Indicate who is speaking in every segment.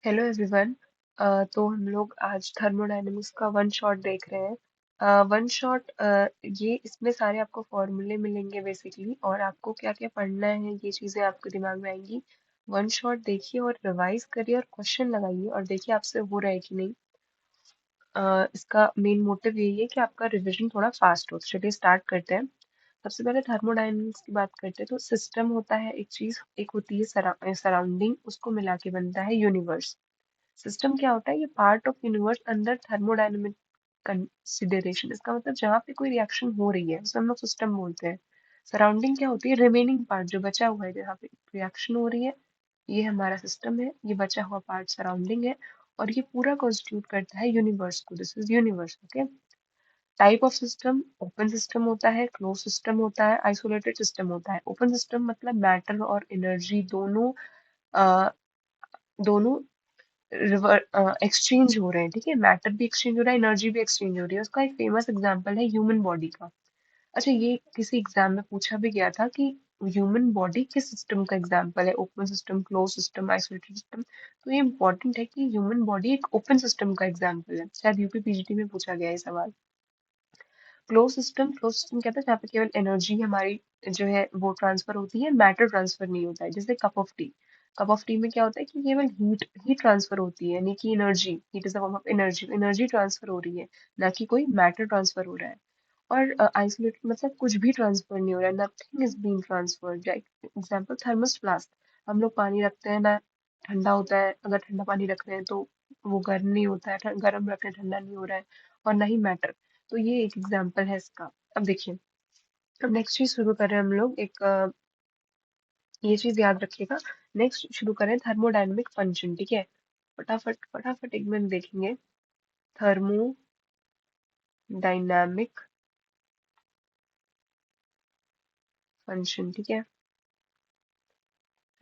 Speaker 1: Hello everyone. तो हम लोग आज थर्मोडायनेमिक्स का वन शॉट देख रहे हैं। वन शॉट ये इसमें सारे आपको फॉर्मूले मिलेंगे बेसिकली, और आपको क्या क्या पढ़ना है ये चीज़ें आपके दिमाग में आएंगी। वन शॉट देखिए और रिवाइज करिए और क्वेश्चन लगाइए और देखिए आपसे हो रहा है कि नहीं। इसका मेन मोटिव यही है कि आपका रिविजन थोड़ा फास्ट हो। तो चलिए स्टार्ट करते हैं। सबसे पहले थर्मोडायनेमिक्स की बात करते हैं तो सिस्टम होता है एक चीज, एक होती है सराउंडिंग, उसको मिला के बनता है यूनिवर्स। सिस्टम क्या होता है? ये part of universe under thermodynamic consideration. इसका मतलब जहाँ पे कोई रिएक्शन हो रही है उसे हम लोग सिस्टम बोलते हैं। सराउंडिंग क्या होती है? रिमेनिंग पार्ट जो बचा हुआ है जहाँ पे रिएक्शन हो रही है, ये हमारा सिस्टम है। ये बचा हुआ पार्ट सराउंडिंग है, और ये पूरा कॉन्स्टिट्यूट करता है यूनिवर्स को। This is universe. Okay. Type of system, open system होता है, क्लोज सिस्टम होता है, आइसोलेटेड सिस्टम होता है। ओपन सिस्टम मतलब मैटर और एनर्जी दोनों अ, दोनों एक्सचेंज हो रहे हैं। ठीक है, मैटर भी एक्सचेंज हो रहा है, एनर्जी भी एक्सचेंज हो रही है। उसका एक फेमस एग्जांपल है ह्यूमन बॉडी का। अच्छा, ये किसी एग्जाम में पूछा भी गया था कि ह्यूमन बॉडी किस सिस्टम का एग्जांपल है? Open system, close system, isolated system. तो ये इंपॉर्टेंट है कि ह्यूमन बॉडी एक ओपन सिस्टम का एग्जांपल है। शायद यूपी पीजीटी में पूछा गया है सवाल। क्लोज सिस्टम कहता है जहाँ पे केवल एनर्जी हमारी जो है वो ट्रांसफर होती है, मैटर ट्रांसफर नहीं होता है। जैसे cup of T. Cup of T में क्या होता है कि केवल हीट हीट ट्रांसफर होती है, यानी कि energy, heat is a form of energy, energy transfer हो रही है, ना कि कोई मैटर ट्रांसफर हो रहा है। और आइसोलेटेड मतलब कुछ भी ट्रांसफर नहीं हो रहा है, nothing is being transferred. Example thermos flask. हम लोग पानी रखते हैं ना, ठंडा होता है। अगर ठंडा पानी रख रहे हैं तो वो गर्म नहीं होता है, गर्म रख रहे हैं ठंडा नहीं हो रहा है, और ना ही मैटर। तो ये एक एग्जांपल है इसका। अब देखिए, अब नेक्स्ट चीज शुरू करें हम लोग। एक ये चीज याद रखिएगा। नेक्स्ट शुरू करें थर्मोडायनेमिक फंक्शन। ठीक है, फटाफट फटाफट एक मिनट देखेंगे। Thermodynamic function. ठीक है,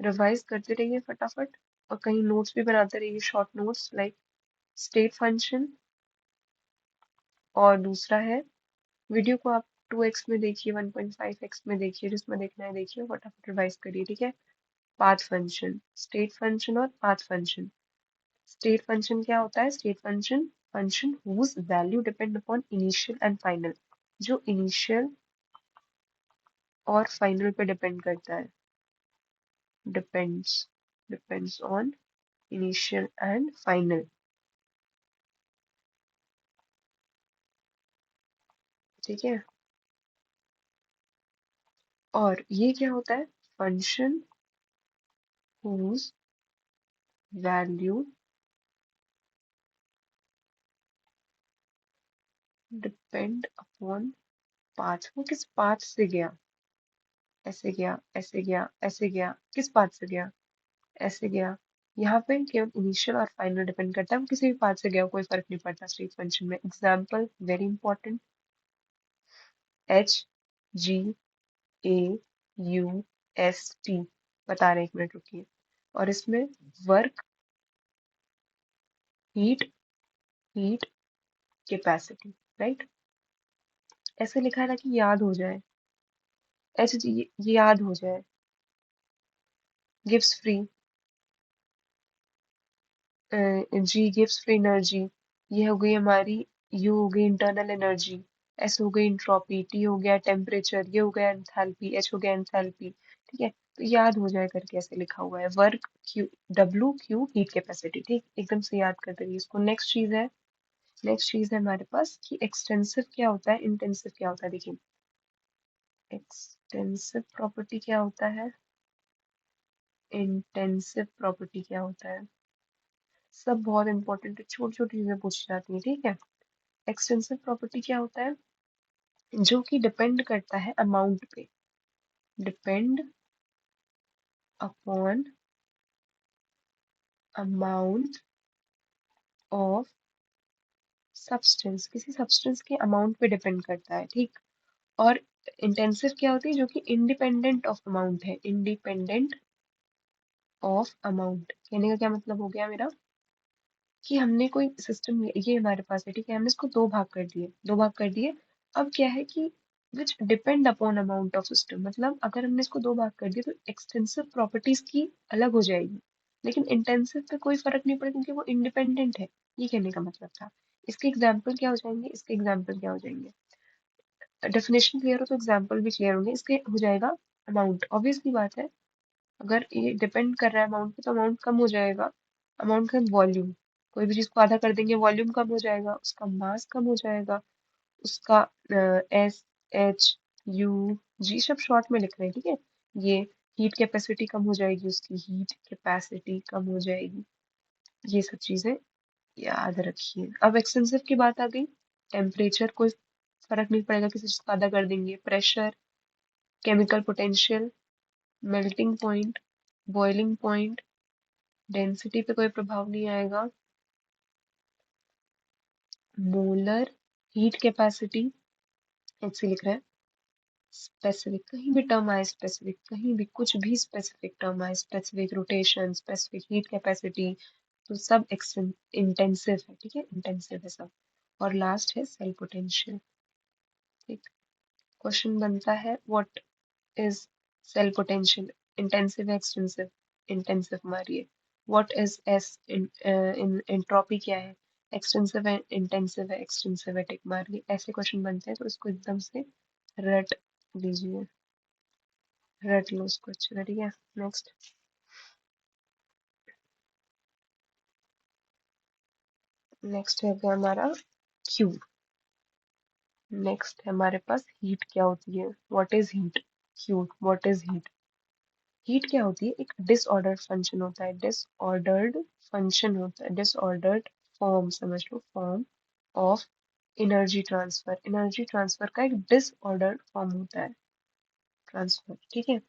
Speaker 1: रिवाइज करते रहिए फटाफट, और कहीं नोट्स भी बनाते रहिए, short notes like state function. और दूसरा है, वीडियो को आप 2x में देखिए, 1.5x में देखिए, जिसमें देखना है देखिए, फटाफट रिवाइज करिए। ठीक है। पाथ फंक्शन, स्टेट फंक्शन और पाथ फंक्शन। स्टेट फंक्शन क्या होता है? State function, function whose value depend upon initial and final, जो इनिशियल और फाइनल पे डिपेंड करता है। Depends depends on initial and final. ठीक है। और ये क्या होता है? Function whose value depend upon path. वो किस पाथ से गया? ऐसे गया, ऐसे गया, ऐसे गया, किस पाथ से गया? ऐसे गया। यहाँ पे केवल इनिशियल और फाइनल डिपेंड करता है, वो किसी भी पाथ से गया कोई फर्क नहीं पड़ता स्टेट फंक्शन में। Example very important, HGAUST। बता रहे, एक मिनट रुकिए। और इसमें work, heat, heat, capacity. Right, ऐसे लिखा है ताकि याद हो जाए। HG ये याद हो जाए। Gives free, G gives free energy. ये हो गई हमारी, U हो गई इंटरनल एनर्जी, S हो गई इंट्रोपी, T हो गया टेम्परेचर, ये हो गया एंथैल्पी, H हो गया एंथैल्पी। ठीक है, तो याद हो जाए करके ऐसे लिखा हुआ है। Work Q, W Q heat capacity. ठीक, एकदम से याद करते रहिए इसको। नेक्स्ट चीज है हमारे पास कि एक्सटेंसिव क्या होता है, इंटेंसिव क्या होता है। देखिए, एक्सटेंसिव प्रॉपर्टी क्या होता है, इंटेंसिव प्रॉपर्टी क्या होता है। सब बहुत इंपॉर्टेंट है, छोटी छोटी चीजें पूछी जाती है। ठीक है। एक्सटेंसिव प्रॉपर्टी क्या होता है? जो कि डिपेंड करता है अमाउंट पे। Depend upon amount of substance, किसी सब्सटेंस के अमाउंट पे डिपेंड करता है। ठीक। और इंटेंसिव क्या होती है? जो कि इंडिपेंडेंट ऑफ अमाउंट है। इंडिपेंडेंट ऑफ अमाउंट कहने का क्या मतलब हो गया मेरा? कि हमने कोई सिस्टम, ये हमारे पास है। ठीक है, हमने इसको दो भाग कर दिए, दो भाग कर दिए। अब क्या है कि विच depend upon amount of system, मतलब अगर हमने इसको दो भाग कर दिए तो एक्सटेंसिव प्रॉपर्टीज की अलग हो जाएगी। लेकिन इंटेंसिव पे कोई फर्क नहीं पड़ेगा क्योंकि वो इंडिपेंडेंट है। ये कहने का मतलब था। इसके एग्जाम्पल क्या हो जाएंगे, इसके एग्जाम्पल क्या हो जाएंगे, डेफिनेशन क्लियर हो तो एग्जाम्पल भी क्लियर होंगे। इसके हो जाएगा अमाउंट, ऑब्वियसली बात है, अगर ये डिपेंड कर रहा है अमाउंट पे तो अमाउंट कम हो जाएगा। अमाउंट का वॉल्यूम, कोई भी चीज को आधा कर देंगे वॉल्यूम कम हो जाएगा, उसका मास कम हो जाएगा, उसका एस एच यू जी सब शॉर्ट में लिख रहे हैं, ठीक है। ये हीट कैपेसिटी कम हो जाएगी, उसकी हीट कैपेसिटी कम हो जाएगी, ये सब चीजें याद रखिए। अब एक्सटेंसिव की बात आ गई, टेम्परेचर कोई फर्क नहीं पड़ेगा, किसी चीज को आधा कर देंगे, pressure, chemical potential, melting point, boiling point, density पे कोई प्रभाव नहीं आएगा, मोलर हीट कैपेसिटी, ऐसे लिख रहा है, स्पेसिफिक कहीं भी टर्म आए, स्पेसिफिक कहीं भी कुछ भी स्पेसिफिक टर्म आए, specific rotation, specific heat capacity, तो सब इंटेंसिव है, ठीक है, इंटेंसिव है सब। और लास्ट है सेल पोटेंशियल। ठीक, क्वेश्चन बनता है what is cell potential, intensive है एक्सटेंसिव, इंटेंसिव मारिए। What is S in entropy क्या है, एक्सटेंसिव है इंटेंसिव है, एक्सटेंसिव है, टिक मारिए। ऐसे क्वेश्चन बनते हैं तो इसको एकदम से रट लीजिए, रट लो उसको अच्छे से, ठीक है। नेक्स्ट, नेक्स्ट है क्या हमारा क्यू। नेक्स्ट है हमारे पास हीट क्या होती है, what is heat, Q what is heat. Heat क्या होती है, एक डिसऑर्डर्ड फंक्शन होता है, डिसऑर्डर्ड फंक्शन होता है, डिसऑर्डर्ड फॉर्म समझ लो, form of energy transfer, energy transfer का एक डिसऑर्डर्ड फॉर्म होता है ट्रांसफर, ठीक है।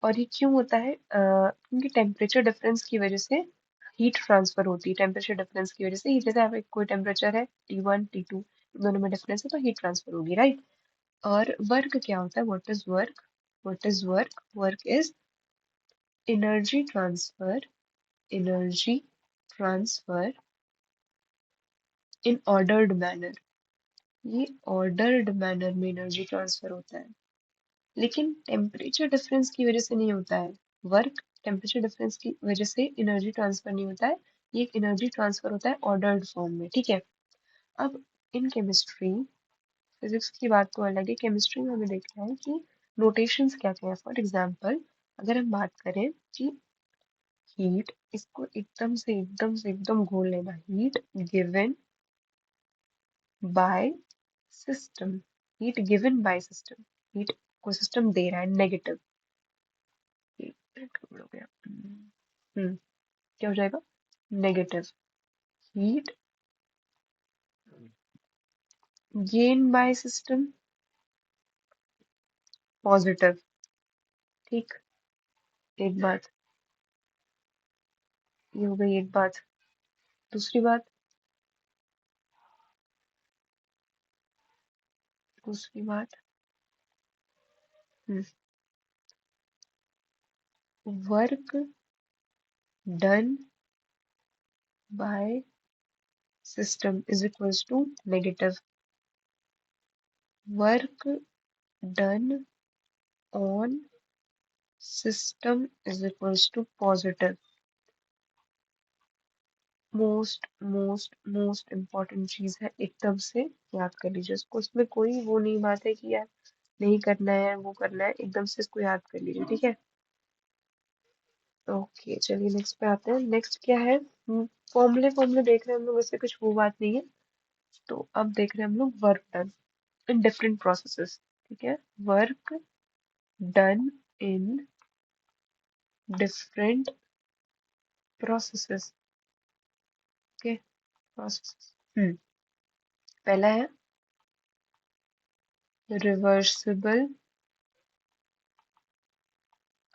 Speaker 1: और ये क्यों होता है, क्योंकि टेम्परेचर डिफरेंस की वजह से हीट ट्रांसफर होती है, टेम्परेचर डिफरेंस की वजह से ही, जैसे आप एक कोई टेम्परेचर है T1 T2, दोनों में डिफरेंस है तो हीट ट्रांसफर होगी, राइट। और वर्क क्या होता है, what is work, what is work, work is energy transfer, energy transfer in ordered manner, ये ऑर्डर्ड मैनर में एनर्जी ट्रांसफर होता है, लेकिन टेम्परेचर डिफरेंस की वजह से नहीं होता है वर्क, टेम्परेचर डिफरेंस की वजह से एनर्जी ट्रांसफर नहीं होता है, ये एक एनर्जी ट्रांसफर होता है ऑर्डर्ड फॉर्म में, ठीक है। अब इन केमिस्ट्री, फिजिक्स की बात तो अलग है, केमिस्ट्री में हमें देखना है कि नोटेशंस क्या क्या है। फॉर एग्जांपल अगर हम बात करें कि हीट, इसको एकदम घोल लेना, heat given by system, heat given by system, heat को सिस्टम दे रहा है नेगेटिव, हो गया, क्या हो जाएगा, negative, heat gain by system, positive, ठीक। एक बात, ये हो गई एक बात। दूसरी बात, दूसरी बात, work done by system is equals to negative, work done on system is equals to positive. Most important चीज है, एकदम से याद कर लीजिए इसको, इसमें कोई वो नहीं बात है कि यार नहीं करना है वो करना है, एकदम से इसको याद कर लीजिए, ठीक है। ओके चलिए नेक्स्ट पे आते हैं। नेक्स्ट क्या है, फॉर्मूले फॉर्मूले देख रहे हैं हम लोग, वैसे कुछ वो बात नहीं है। तो अब देख रहे हैं हम लोग work done in different processes, ठीक है, work done in different processes, okay, processes. पहला है reversible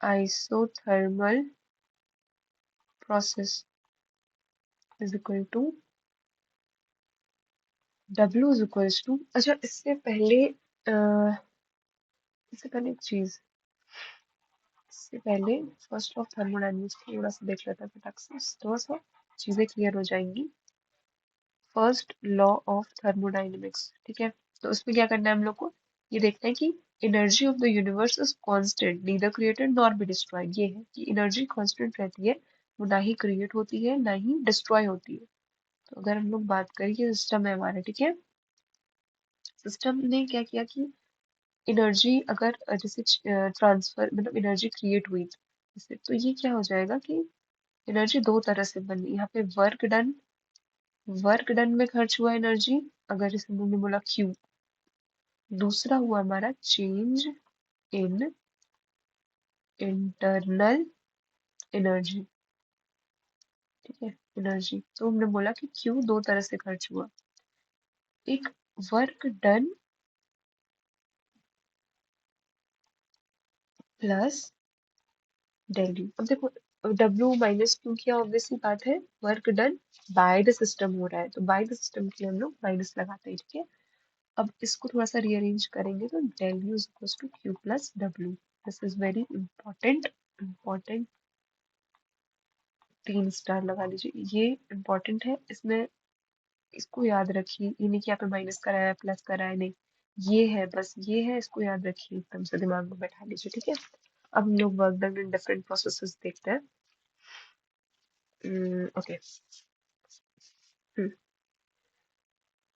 Speaker 1: isothermal process is equal to W is equals to, अच्छा इससे पहले एक चीज, इससे पहले फर्स्ट ऑफ थर्मोडायनेमिक्स थोड़ा सा देख लेते हैं फटाक से, थोड़ा सा चीजें क्लियर हो जाएंगी। फर्स्ट लॉ ऑफ थर्मोडायनेमिक्स, ठीक है, तो उसमें क्या करना है हम लोग को, ये देखना है कि energy of the universe is constant neither created nor be destroyed, ये है कि एनर्जी कांस्टेंट रहती है, वो ना ही क्रिएट होती है ना ही डिस्ट्रॉय होती है। तो अगर हम लोग बात करें, ये सिस्टम है हमारा, ठीक है। सिस्टम ने क्या किया कि एनर्जी अगर जैसे ट्रांसफर मतलब एनर्जी क्रिएट हुई जैसे, तो ये क्या हो जाएगा कि एनर्जी दो तरह से बनी। यहाँ पे वर्क डन में खर्च हुआ एनर्जी, अगर जैसे हमने बोला क्यू। दूसरा हुआ हमारा चेंज इन इंटरनल एनर्जी, ठीक है, एनर्जी। तो हमने बोला कि क्यू दो तरह से खर्च हुआ, एक वर्क डन प्लस डेल्यू। अब देखो, डब्ल्यू माइनस क्यू किया, ऑब्वियसली बात है work done by the system हो रहा है, तो बाय द सिस्टम के लिए हम लोग माइनस लगाते हैं, ठीक है। अब इसको थोड़ा सा रीअरेंज करेंगे तो del U is equal to Q plus W. This is very important. 3 star लगा लीजिए, ये इंपॉर्टेंट है। इसमें इसको याद रखिए, ये नहीं कि यहाँ पे माइनस कराया प्लस कराया, नहीं, ये है, बस ये है, इसको याद रखिए, एकदम से दिमाग में बैठा लीजिए, ठीक है। अब हम लोग work done in different processes देखते हैं। ओके।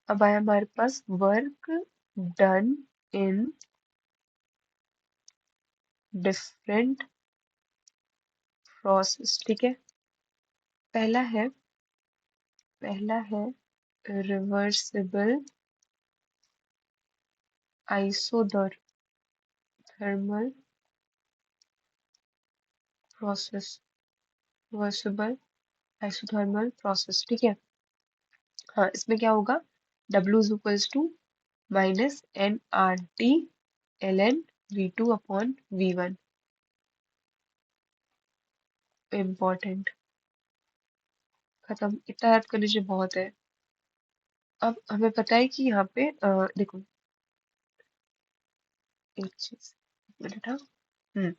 Speaker 1: अब आया हमारे पास work done in different process, ठीक है। पहला है reversible isothermal process, reversible isothermal process, ठीक है। हाँ, इसमें क्या होगा, W is equals to minus N R T L N V2 upon V1। Important, खत्म, इतना याद कर लीजिए, बहुत है। अब हमें पता है कि यहाँ पे देखो, एक चीज, एक मिनट, हाँ। हम्म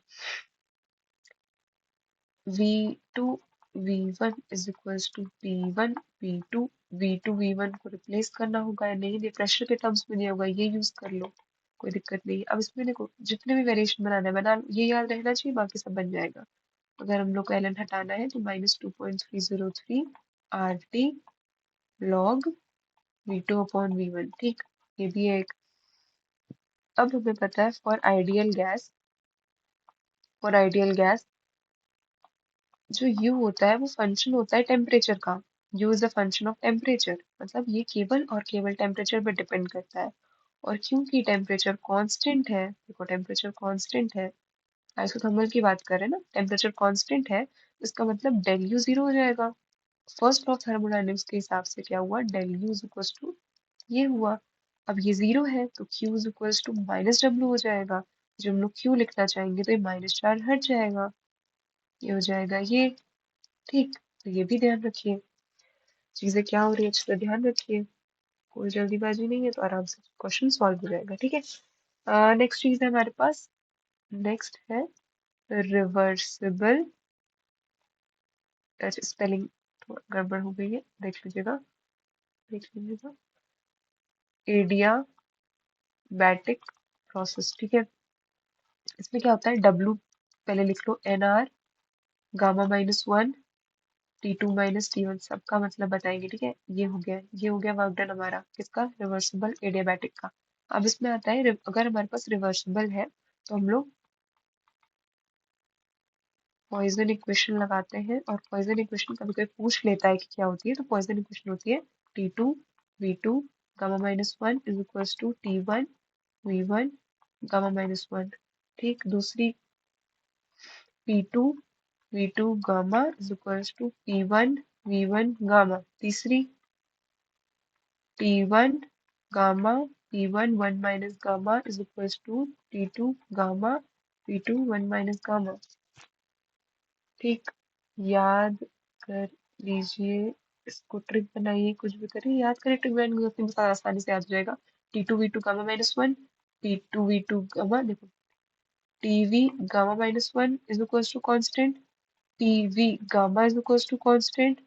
Speaker 1: V2 V1 is equals to P1 V2 V2 V1 को रिप्लेस करना होगा या नहीं, ये प्रेशर के टर्म्स में दिया होगा, ये यूज कर लो, कोई दिक्कत नहीं है। अब इसमें देखो, जितने भी वेरिएशन बनाना है बना लो, ये याद रहना चाहिए, बाकी सब बन जाएगा। अगर हम लोग को ln हटाना है तो -2.303 R T log V2 upon V1, ठीक, ये भी है एक। अब हमें पता है फॉर आइडियल गैस जो U होता है वो फंक्शन होता है टेम्परेचर का। U is a function of temperature, मतलब ये केवल और केवल टेम्परेचर पे डिपेंड करता है। और क्योंकि टेम्परेचर कांस्टेंट है, देखो टेम्परेचर कांस्टेंट है, आइसोथर्मल की बात करें ना, टेम्परेचर कांस्टेंट है, इसका मतलब डेल यू जीरो हो जाएगा। फर्स्ट ऑफ थर्मोडायनेमिक्स के हिसाब से क्या हुआ, del U is equal to ये हुआ। अब ये जीरो है तो Q is equal to minus W हो जाएगा। जब हम लोग Q लिखना चाहेंगे तो ये माइनस चार्ज हट जाएगा, ये हो जाएगा ये, ठीक। तो ये भी ध्यान रखिए, चीजें क्या हो रही है अच्छे से ध्यान रखिए, कोई जल्दीबाजी नहीं है, तो आराम से क्वेश्चन सॉल्व हो जाएगा, ठीक है। नेक्स्ट चीज है हमारे पास, नेक्स्ट है रिवर्सिबल, स्पेलिंग गड़बड़ हो गई है, देख लीजिएगा, एडियाबैटिक प्रोसेस, ठीक है। इसमें क्या होता है, W पहले लिख लो, NR गामा -1 T2 - T1, सबका मतलब बताएंगे, ठीक है। ये हो गया वर्क डन हमारा, किसका, रिवर्सिबल एडियाबैटिक का। अब इसमें आता है अगर हमारे पास रिवर्सिबल है तो हम लोग पॉइजन इक्वेशन लगाते हैं, और पॉइजन इक्वेशन कभी कोई पूछ लेता है कि क्या होती है, तो पॉइजन इक्वेशन होती है T2 V2 gamma -1 is equals to T1 V1 gamma -1, ठीक। दूसरी P2 V2 gamma is equals to P1 V1 gamma. तीसरी T1 gamma P1 1 minus gamma is equals to T2 gamma P2 1 minus gamma, ठीक। याद कर लीजिए, इसको trick बनाइए, कुछ भी करिए, याद करिए, ट्रिक बनाएंगे तो बहुत आसानी से याद हो जाएगा। T2 V2 gamma -1 T2 V2 gamma, देखो TV gamma -1 is equals to constant, TV gamma is equals to constant,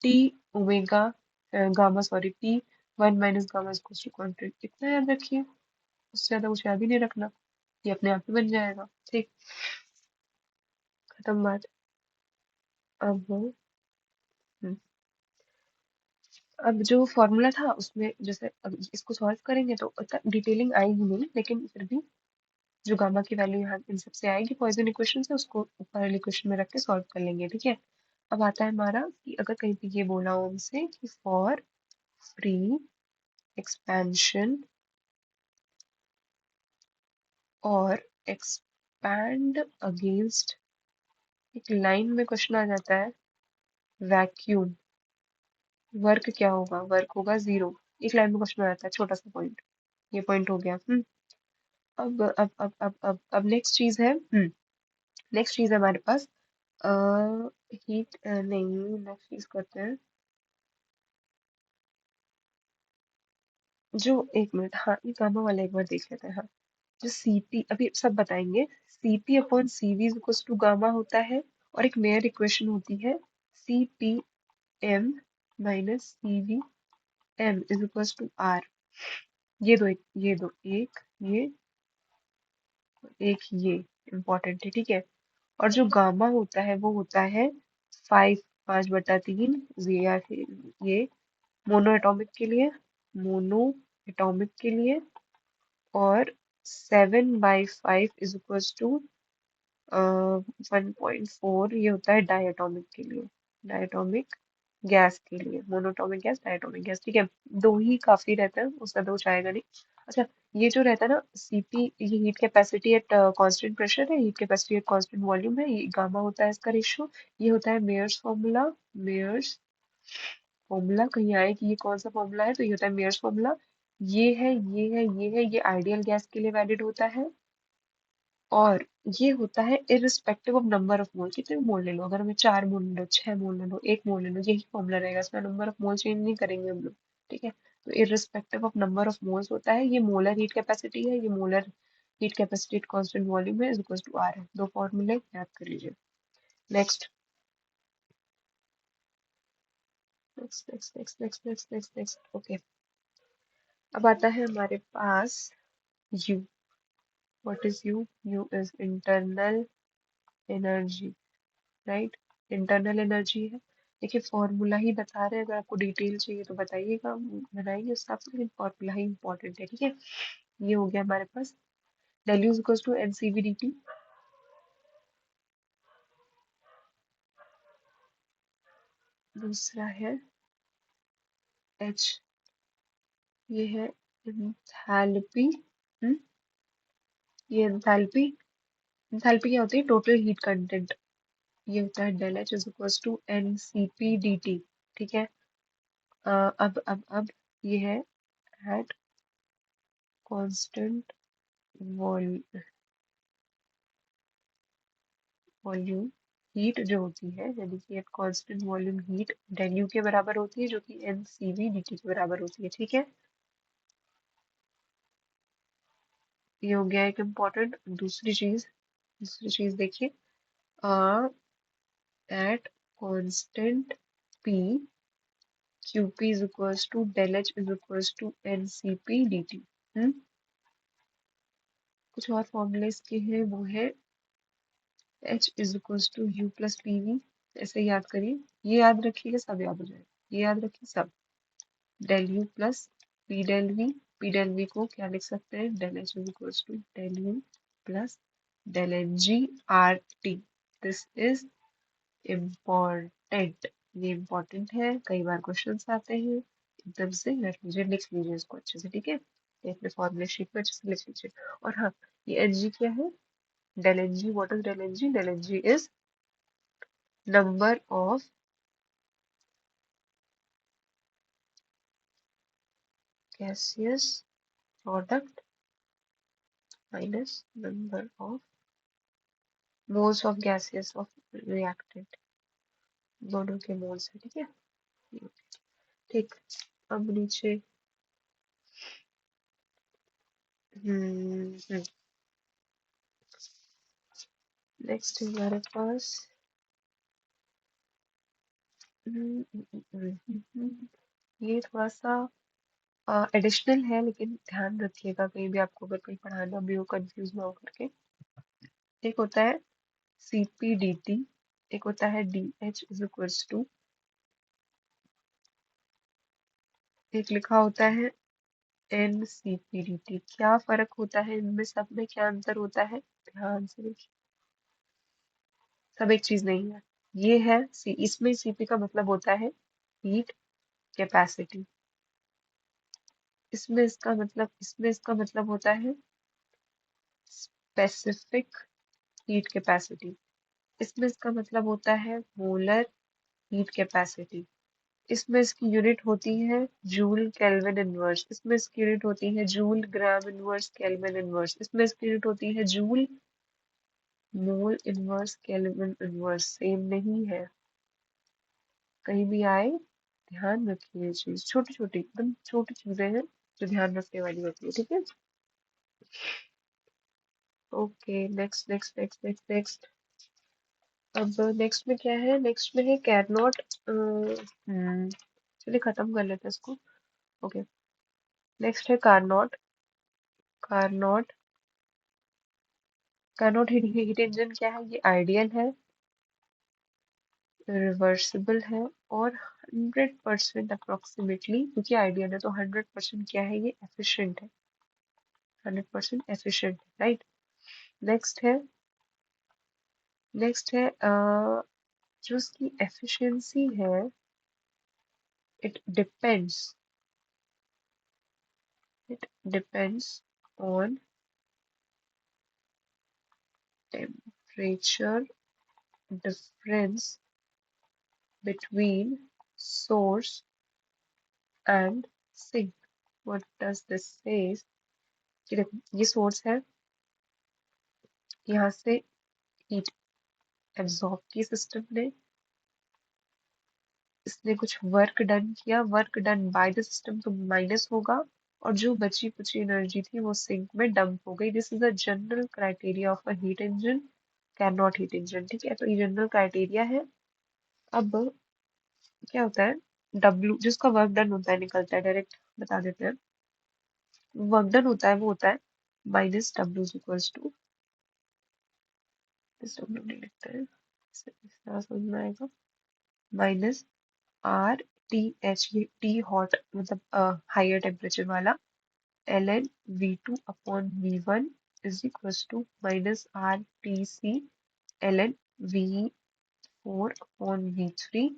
Speaker 1: T omega gamma sorry T1 minus gamma is equals to constant. इतना याद रखिए, उससे ज्यादा कुछ याद ही नहीं रखना, ये अपने आप ही बन जाएगा, ठीक, खत्म बात। अब हम्म, अब जो फॉर्मूला था उसमें जैसे अब इसको सॉल्व करेंगे तो उतना डिटेलिंग आएगी नहीं, लेकिन फिर भी जो गामा की वैल्यू यहाँ इन सबसे आएगी पॉइसन इक्वेशन से, उसको ऊपर वाले इक्वेशन में रख के सॉल्व कर लेंगे, ठीक है। अब आता है हमारा कि अगर कहीं पे ये बोला हो हमसे कि फॉर फ्री एक्सपेंशन और एक्सपैंड अगेंस्ट, एक लाइन में क्वेश्चन आ जाता है वैक्यूम, वर्क क्या होगा, वर्क होगा जीरो। एक लाइन में क्वेश्चन आ जाता है, छोटा सा पॉइंट, ये पॉइंट हो गया। अब नेक्स्ट चीज है, नेक्स्ट चीज है हमारे पास हीट, नहीं नेक्स्ट चीज करते हैं जो, एक मिनट, हाँ ये गामा वाला एक बार देख लेते हैं। हाँ, जो सीपी, अभी सब बताएंगे, CP upon CV is equal to gamma होता है, और एक मेयर इक्वेशन होती है CP M minus CV M is equal to R. ये दो, एक ये इम्पोर्टेंट है, ठीक है। और जो गामा होता है वो होता है 5/3, ये मोनो एटॉमिक के लिए, मोनो एटॉमिक के लिए, और 7/5 इज इक्वल टू 1.4, ये होता है डायटोमिक के लिए, डायटोमिक गैस के लिए, मोनोटोमिक गैस, डायटोमिक गैस, ठीक है। दो ही काफी रहता है, उसका दो चाहेगा नहीं। अच्छा, ये जो रहता है ना सीपी, ये heat capacity at constant pressure है, heat capacity at constant volume है, ये गामा होता है इसका रेशियो। ये होता है मेयर्स फॉर्मूला, मेयर्स फॉर्मूला कहीं आए कि ये कौन सा फॉर्मूला है, तो ये होता है मेयर्स फॉर्मूला। ये है, ये है, ये है, ये आइडियल गैस के लिए वैलिड होता है। और ये होता है irrespective of number of mole, कितने भी मोल ले लो, अगर हमें 4 मोल ले लो, 6 मोल ले लो, 1 मोल ले लो, यही फॉर्मूला रहेगा, इसमें नंबर ऑफ मोल चेंज नहीं करेंगे हम लोग, ठीक है। तो irrespective of number of moles होता है, ये मोलर हीट कैपेसिटी है, ये molar heat capacity constant volume है, इज इक्वल टू आर है। दो फॉर्मूले याद कर लीजिए। Next next next next next next next next, okay. अब आता है हमारे पास U. What is U? U is internal energy, right, internal energy है। देखिए फॉर्मूला ही बता रहे हैं, अगर आपको डिटेल चाहिए तो बताइएगा, हम बनाएंगे उस हिसाब से, लेकिन फॉर्मूला ही इंपॉर्टेंट है, ठीक है। ये हो गया हमारे पास del U is equals to NCV dt। दूसरा है H, ये है एंथैल्पी। ये एंथैल्पी, एंथैल्पी क्या होती है? Total heat content. ये होता है del H is equals to NCP dt, ठीक है। अब ये है एट कांस्टेंट वॉल्यूम, हीट जो होती है, यानी कि at constant volume heat del U के बराबर होती है, जो कि NCV dt के बराबर होती है, ठीक है। ये हो गया एक इम्पॉर्टेंट। दूसरी चीज देखिए, at constant P, QP is equals to del H is equals to NCP dt। कुछ और फॉर्मूले इसके हैं, वो है H is equals to U plus PV, ऐसे याद करिए, ये याद रखिएगा, सब याद हो जाएगा, ये याद रखिए सब। del U plus P del V, P del V को क्या लिख सकते हैं, del H is equals to del U plus del Ng RT। This is important, ये इम्पोर्टेंट है, कई बार क्वेश्चंस आते हैं, एकदम से रट लीजिए, लिख लीजिए इसको अच्छे से, ठीक है। ये अपने फॉर्मूले शीट में अच्छे से लिख लीजिए। और हाँ, ये Ng क्या है, del Ng, what is del Ng? del Ng is number of gaseous product minus number of moles of gaseous of reactant, दोनों के मोल्स है, ठीक है। ठीक, अब नीचे नेक्स्ट हमारे पास ये थोड़ा सा एडिशनल है, लेकिन ध्यान रखिएगा कहीं भी आपको अगर कहीं पढ़ाना भी हो, कंफ्यूज ना हो करके। एक होता है CPDT, एक होता है D H is equals to, एक लिखा होता है N C P D T. क्या फर्क होता है इनमें सब में, क्या अंतर होता है, ध्यान से देखिए। सब एक चीज नहीं है। ये है सी, इसमें सीपी का मतलब होता है हीट कैपेसिटी, इसमें इसका मतलब होता है स्पेसिफिक हीट कैपेसिटी, इसमें इसका मतलब होता है मोलर हीट कैपेसिटी, इसमें इसकी यूनिट होती है जूल केल्विन इनवर्स, इसमें इसकी यूनिट होती है जूल ग्राम इनवर्स केल्विन इनवर्स, इसमें इसकी यूनिट होती है joule mole inverse kelvin inverse. Same नहीं है, कहीं भी आए ध्यान रखिए। ये चीज छोटी छोटी एकदम छोटी चीजें हैं जो ध्यान रखने वाली होती है, ठीक है। Okay, next next next next next. अब नेक्स्ट में क्या है, नेक्स्ट में है कैरनॉट। चलिए खत्म कर लेते हैं इसको। ओके, नेक्स्ट है कारनॉट। कारनॉट कारनॉट हीट इंजन क्या है, ये आइडियल है, रिवर्सिबल है, और 100% अप्रोक्सीमेटली, क्योंकि आइडियल है तो 100% क्या है, ये एफिशिएंट है, 100% एफिशिएंट है, राइट। नेक्स्ट है, नेक्स्ट है जो उसकी एफिशिएंसी है, it depends, it depends on temperature difference between source and sink. What does this say? कि देखो ये सोर्स है, यहाँ से हीट एब्जॉर्ब की सिस्टम ने, इसने कुछ वर्क डन किया, work done by the system तो माइनस होगा, और जो बची कुची एनर्जी थी वो सिंक में डंप हो गई। This is the general criteria of a heat engine, can not heat engine, ठीक है। तो ये जनरल क्राइटेरिया है। अब क्या होता है, डब्ल्यू जिसका वर्क डन होता है निकलता है, डायरेक्ट बता देते हैं। वर्क डन होता है वो होता है माइनस डब्ल्यू इक्वल्स टू, इस डब्ल्यू नहीं लिखते हैं, इस तरह समझ में आएगा, माइनस आर टी एच, ये टी हॉट मतलब हायर टेम्परेचर वाला, L N V two upon V one is equals to minus R T C L N V four upon V three.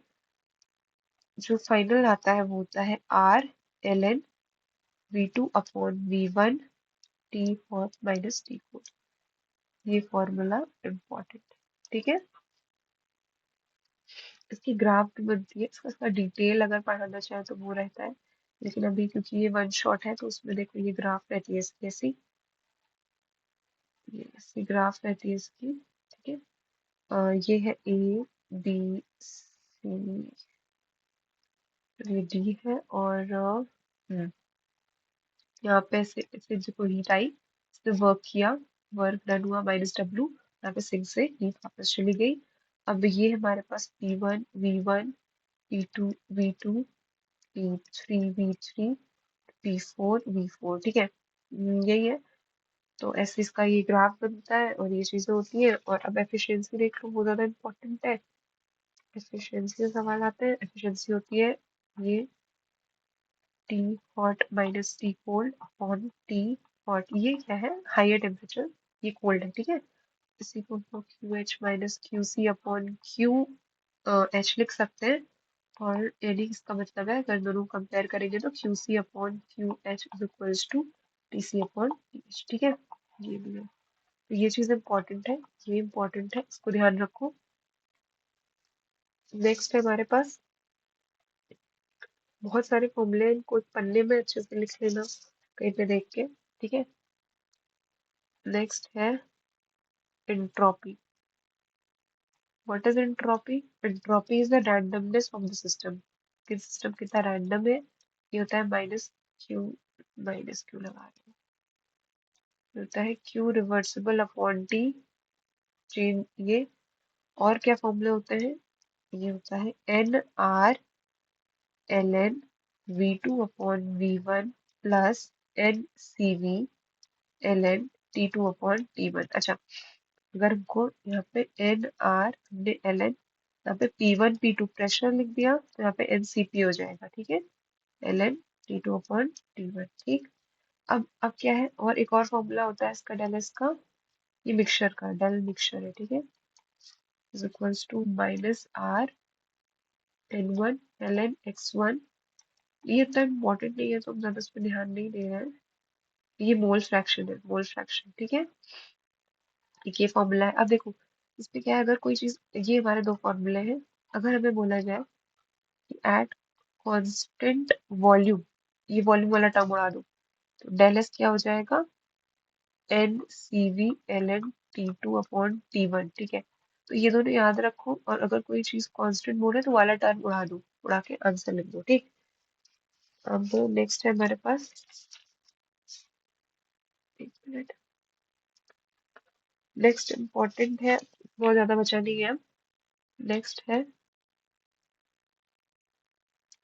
Speaker 1: जो फाइनल आता है वो होता है R L N V two upon V one T hot minus T four. ये formula important है, ठीक है। इसकी ग्राफ भी बनती है, इसका डिटेल अगर पढ़ाना चाहे तो वो रहता है, लेकिन अभी क्योंकि ये वन शॉट है तो उसमें देखो ये ग्राफ रहती है इसकी ऐसी, ये ऐसी ग्राफ रहती है इसकी, ठीक है। ये है ए बी सी, ये डी है, और यहाँ पे ऐसे ऐसे जो हीट आई, इसने वर्क किया, वर्क डन हुआ माइनस डब्ल्यू, यहाँ पे सिंक से हीट वापस चली गई। अब ये हमारे पास P one V one, P two V two, P three V three, P four V four, ठीक है। यही है। तो ऐसे इसका ये ग्राफ बनता है और ये चीजें होती हैं। और अब एफिशिएंसी देख लो, वो ज्यादा इंपॉर्टेंट है। एफिशिएंसी का सवाल आता है, एफिशिएंसी होती है ये T hot minus T cold upon T hot, ये क्या है, हायर टेम्परेचर, ये कोल्ड है, ठीक है। इसी को हम लोग Q H minus Q C upon Q H लिख सकते हैं। और यानी इसका मतलब है अगर दोनों कंपेयर करेंगे तो Q C upon Q H is equals to T C upon T H, ठीक है। ये भी है, तो ये चीज इंपॉर्टेंट है, ये इंपॉर्टेंट है, इसको ध्यान रखो। नेक्स्ट है हमारे पास बहुत सारे फॉर्मूले हैं, इनको एक पन्ने में अच्छे से लिख लेना कहीं पे देख के, ठीक है। नेक्स्ट है entropy. What is entropy? Entropy is the randomness of the system, कि सिस्टम कितना रैंडम है, ये होता है क्यू माइनस क्यू लगा रहे हैं, ये होता है Q reversible upon T change ये। और क्या फॉर्मूले होते हैं, ये होता है N R L N V two upon V one plus N C V L N T two upon T one. अच्छा, अगर हमको यहाँ पे एन आर हमने एल एन यहाँ पे P1 P2 प्रेशर लिख दिया तो यहाँ पे NCP हो जाएगा, ठीक है। L N T2 upon T1, ठीक। अब क्या है, और एक और फॉर्मूला होता है इसका डेल एस का, ये मिक्सचर का डेल मिक्सचर है, ठीक है। Is equals to minus R N1 ln x1। ये इतना इम्पोर्टेंट नहीं है तो हम ज्यादा इस पर ध्यान नहीं दे रहे हैं। ये मोल फ्रैक्शन है, मोल फ्रैक्शन, ठीक है। एक ये फॉर्मूला है। अब देखो इसमें क्या है, अगर कोई चीज, ये हमारे दो फॉर्मूले हैं। अगर हमें बोला जाए कि एट कांस्टेंट वॉल्यूम, ये वॉल्यूम वाला टर्म उड़ा दो, तो डेल एस क्या हो जाएगा, N C V L N T2 upon T1, ठीक है। तो ये दोनों याद रखो, और अगर कोई चीज कांस्टेंट बोले तो वाला टर्म उड़ा दो, उड़ा के आंसर लिख दो, ठीक। अब नेक्स्ट है हमारे पास, एक मिनट, नेक्स्ट इम्पोर्टेंट है, बहुत ज्यादा बचा नहीं है। नेक्स्ट है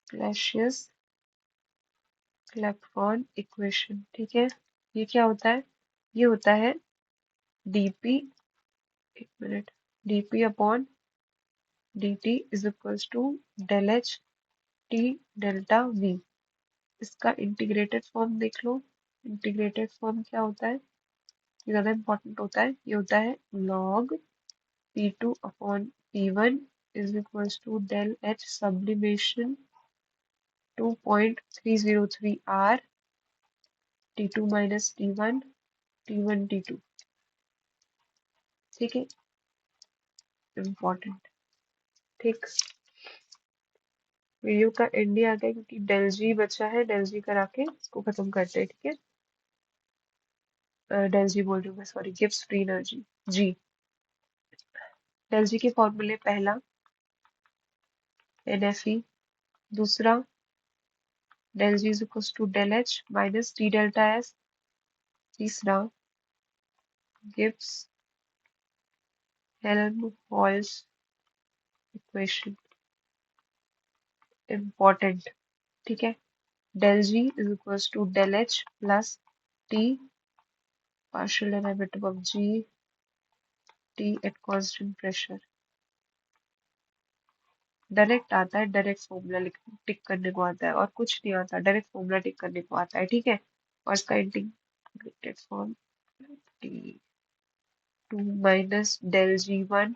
Speaker 1: क्लैसियस क्लैपेरॉन इक्वेशन, ठीक है। ये क्या होता है, ये होता है dp, एक minute, dp upon dt is equals to del H T delta v। इसका इंटीग्रेटेड फॉर्म देख लो। इंटीग्रेटेड फॉर्म क्या होता है, ये ज्यादा इंपॉर्टेंट होता है। ये होता है log P2 upon P1 is equals to del H sublimation 2.303 R T2 minus T1 T1 T2, ठीक है, इम्पोर्टेंट, ठीक। वीडियो का एंड ही आ गया क्योंकि डेल जी बचा है, डेल जी करा के इसको खत्म करते हैं, ठीक है। डेल जी बोल रही हूँ मैं, sorry, Gibbs free energy G. Del G के फॉर्मूले, पहला NFE, दूसरा del G is equal to del H minus T delta S, तीसरा गिब्स हेल्महोल्ट्ज इक्वेशन, इम्पोर्टेंट, ठीक है। Del G is equal to del H plus T partial derivative of G T at constant pressure. Direct आता है, direct formula लिख टिक करने को आता है, और कुछ नहीं आता, डायरेक्ट फॉर्मूला टिक करने को आता है, ठीक है। और इसका integrated form T2 minus del G1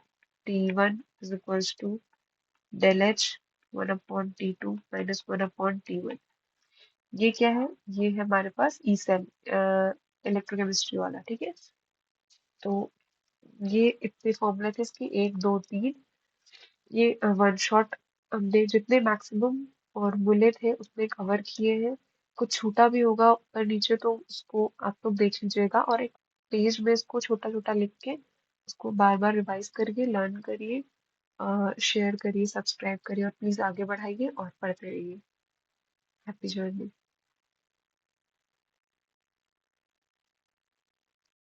Speaker 1: T1 is equals to del H 1/T2 minus 1/T1। ये क्या है, ये है हमारे पास ई सेल इलेक्ट्रोकेमिस्ट्री वाला, ठीक है। तो ये इतने फॉर्मूले थे इसके, एक दो तीन, ये वन शॉट हमने जितने मैक्सिमम फॉर्मूले थे उसमें कवर किए हैं। कुछ छूटा भी होगा ऊपर नीचे तो उसको आप लोग देख लीजिएगा, और एक पेज में इसको छोटा छोटा लिख के उसको बार बार रिवाइज करिए, लर्न करिए, शेयर करिए, सब्सक्राइब करिए, और प्लीज आगे बढ़ाइए और पढ़ते रहिए। Happy journey.